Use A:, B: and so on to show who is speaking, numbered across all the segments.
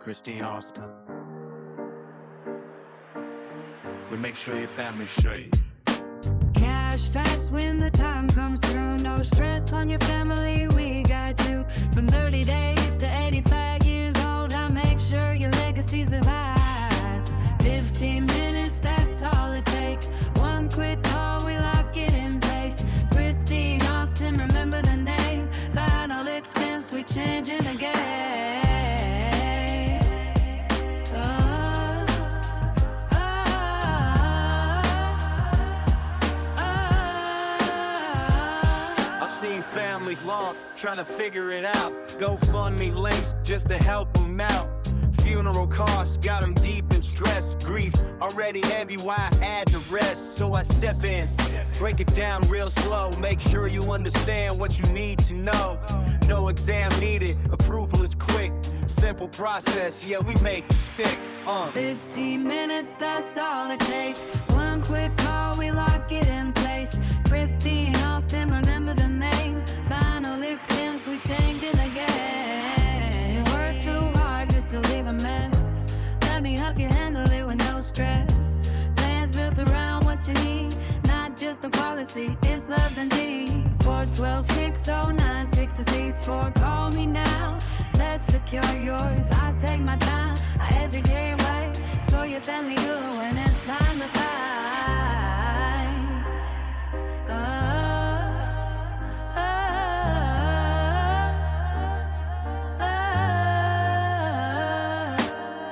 A: Christine Austin. We make sure your family's straight.
B: Cash fast when the time comes through. No stress on your family, we got you. From 30 days to 85 years old, I make sure your legacy survives. 15 minutes, that's all it takes. One quick call, we lock it in place. Christine Austin, remember the name. Final expense, we changing the game.
A: Families lost, trying to figure it out. GoFundMe links just to help them out. Funeral costs got them deep in stress. Grief already heavy, why I add the rest? So I step in, break it down real slow. Make sure you understand what you need to know. No exam needed, approval is quick. Simple process, yeah, we make it stick.
B: 15 minutes, that's all it takes. One quick call, we lock it in place. Christine Austin, remember the name. Final expense, we changing the game. Work too hard just to leave a mess. Let me help you handle it with no stress. Plans built around what you need, not just a policy, it's love indeed. 412-609-64, call me now. Let's secure yours. I take my time, I educate right, so your family good when it's time to fight.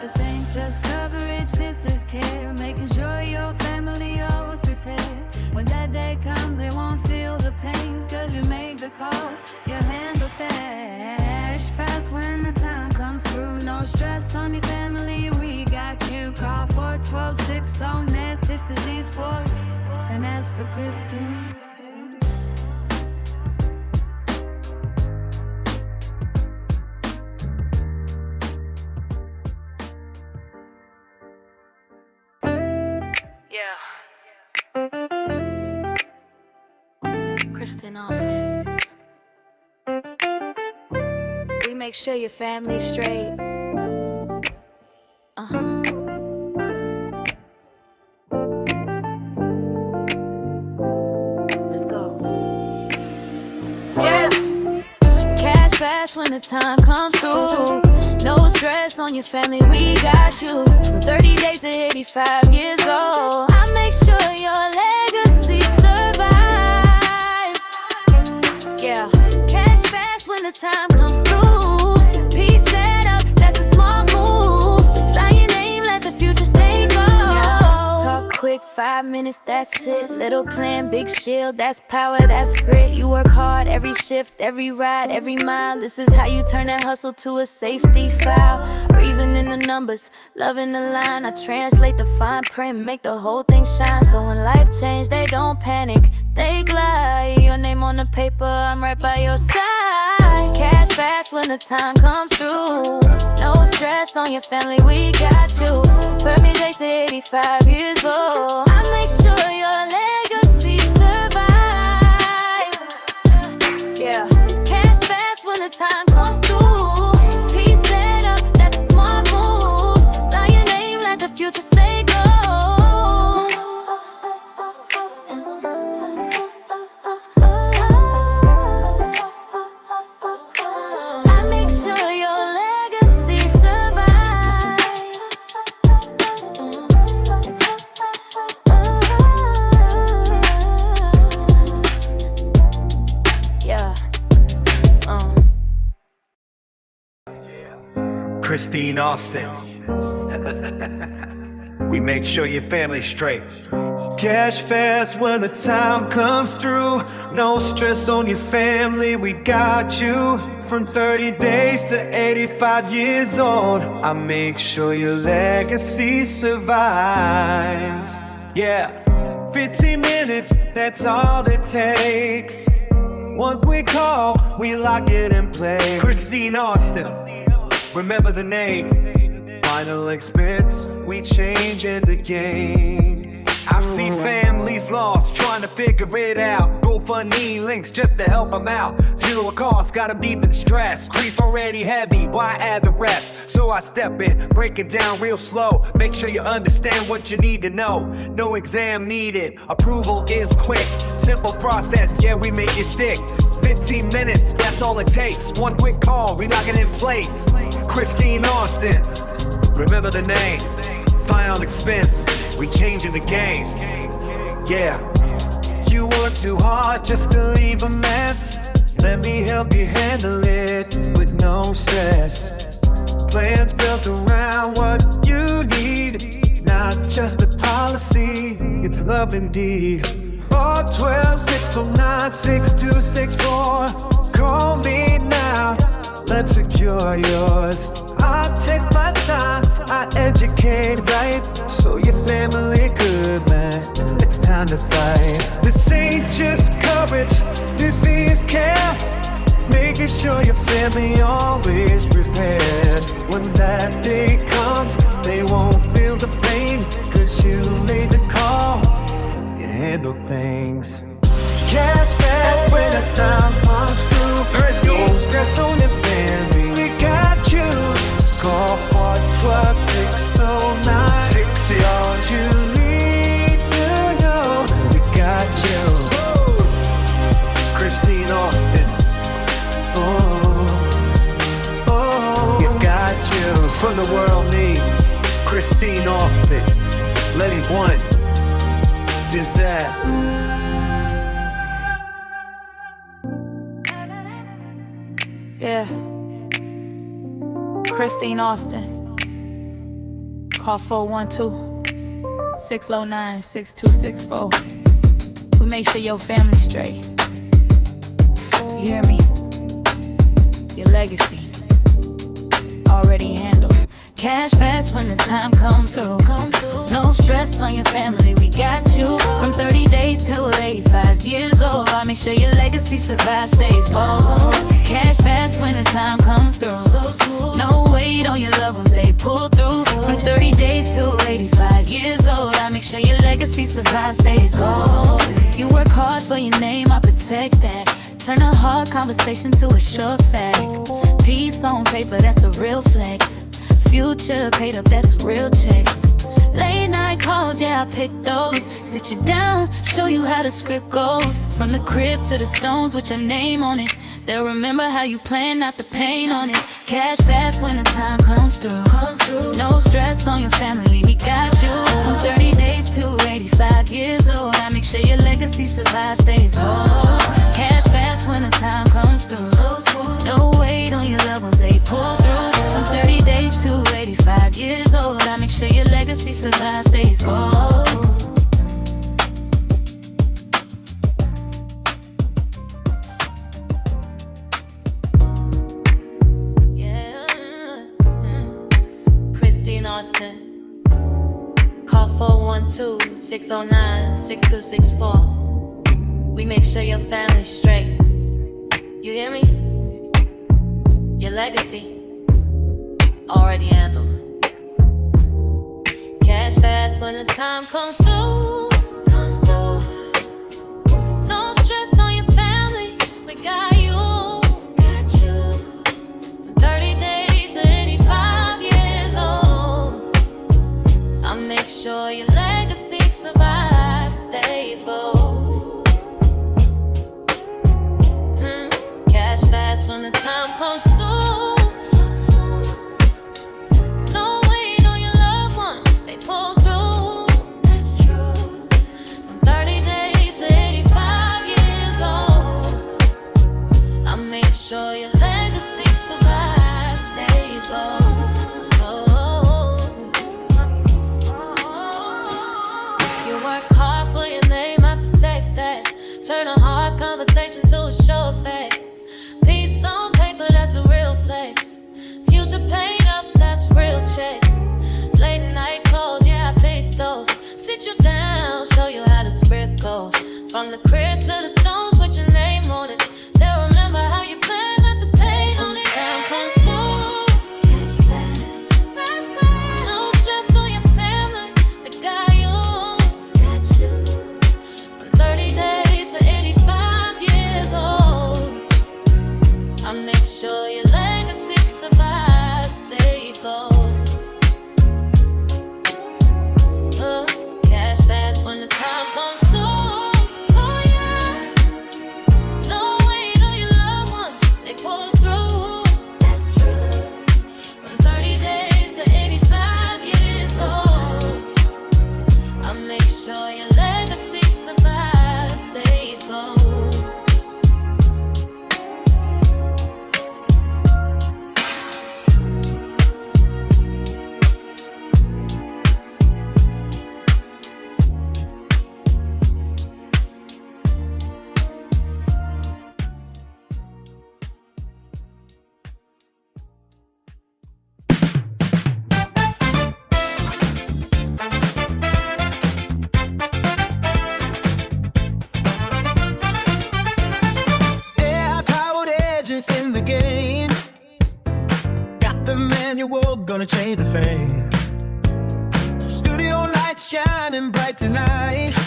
B: This ain't just coverage, this is care. Making sure your family always prepared. When that day comes, they won't feel the pain, cause you made the call, you handle cash fast when the time comes through. No stress on your family, we got you. Call 412-609-64, and that's for Christine.
C: Yeah. Christine Austin. We make sure your family's straight. Let's go. Yeah. Cash fast when the time comes through. No stress on your family, we got you. From 30 days to 85 years old, I make sure your legacy survives. Yeah, cash fast when the time comes through. Peace set up, that's a small move. Sign your name, let the future stay gold. Talk quick, 5 minutes, that's it. Little plan, big shield, that's power, that's grit. You work hard every shift, every ride, every mile. This is how you turn that hustle to a safety file. Reason in the numbers, love in the line. I translate the fine print, make the whole thing shine. So when life change, they don't panic, they glide. Your name on the paper, I'm right by your side. Cash fast when the time comes through. No stress on your family, we got you. From your days to 85 years old, I make sure your legacy survives. Yeah, cash fast when the time comes through. Peace set up, that's a smart move. Sign your name, let the future stay gold. I make sure your legacy survives. Yeah.
A: Christine Austin. We make sure your family's straight. Cash fast when the time comes through. No stress on your family, we got you. From 30 days to 85 years old, I make sure your legacy survives. Yeah, 15 minutes, that's all it takes. One quick call, we lock it in place. Christine Austin, remember the name. Final expense, we changing the game. I've seen families lost, trying to figure it out. GoFundMe links just to help them out. Fuel costs got 'em deep in stress. Grief already heavy, why add the rest? So I step in, break it down real slow. Make sure you understand what you need to know. No exam needed, approval is quick. Simple process, yeah, we make it stick. 15 minutes, that's all it takes. One quick call, we lock it in place. Christine Austin, remember the name. Final expense, we changing the game. Yeah. You work too hard just to leave a mess. Let me help you handle it with no stress. Plans built around what you need, not just a policy, it's love indeed. 412-609-6264. Call me now, let's secure yours. I take my time, I educate right, so your family good, man. It's time to fight. This ain't just courage, this is care. Making sure your family always prepared. When that day comes, they won't feel the pain, 'cause you made the call, you handle things. Cash fast when the sound comes through. No stress on your family, we got you. Call 412-609. 60 all you need to know. We got you. Christine Austin. You got you. From the world need Christine Austin. Letty One. Disaster.
C: Yeah. Christine Austin. Call 412-609-6264. We make sure your family's straight. You hear me? Your legacy already handled. Cash fast when the time comes through. No stress on your family, we got you. From 30 days to 85 years old, I make sure your legacy survives, stays bold. Cash fast when the time comes through. No weight on your loved ones, they pull through. From 30 days to 85 years old, I make sure your legacy survives, stays gold. You work hard for your name, I protect that. Turn a hard conversation to a sure fact. Peace on paper, that's a real flex. Future paid up, that's real checks. Late night calls, yeah, I pick those. Sit you down, show you how the script goes. From the crib to the stones with your name on it. They'll remember how you plan, not the pain on it. Cash fast when the time comes through. No stress on your family, we got you. From 30 days to 85 years old, I make sure your legacy survives, stays bold. Cash fast when the time comes through. No weight on your loved ones, they pull through. From 30 days to 85 years old, I make sure your legacy survives, stays gold. Austin. Call 412-609-6264. We make sure your family's straight. You hear me? Your legacy already handled. Cash fast when the time comes through. No stress on your family, we got you. From 30 days to 85 years old, I make sure your legacy survives, stays bold. Cash fast when the time comes through. No weight on your loved ones, they pull through. That's true. From 30 days to 85 years old, I make sure your legacy survives, stays bold. Turn a hard conversation to a sure fact. Peace on paper, that's a real flex. Future paid up, that's real checks. Late night calls, yeah, I pick those. Sit you down, show you how the script goes. From the crib to the stones with your name on it. They'll remember how you planned, not the
A: manual, gonna change the fame. Studio lights shining bright tonight.